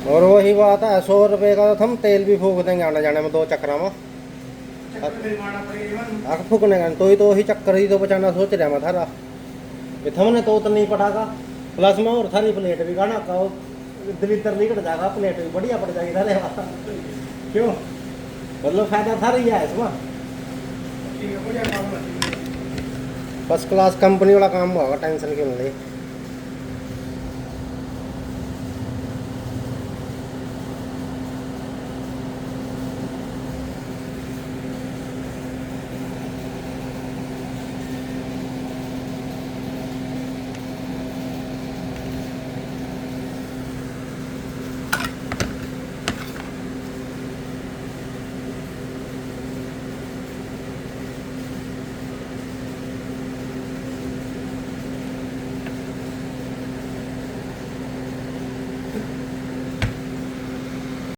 और वही बात है, 100 रुपये का तो हम तेल भी फूक देंगे आने जाने में 2 चक्कर में। फूकने का तो ही चक्कर ही तो बचाना सोच रहा मैं थारा। हमने तो उतना नहीं पटाखा, प्लस में और थारी प्लेट भी गाना का दलितर निकट जाएगा, प्लेट भी बढ़िया पड़ जाएगी थारे। क्यों मतलब फायदा था रही है इसमें। फर्स्ट क्लास कंपनी वाला काम होगा, टेंशन क्यों ले।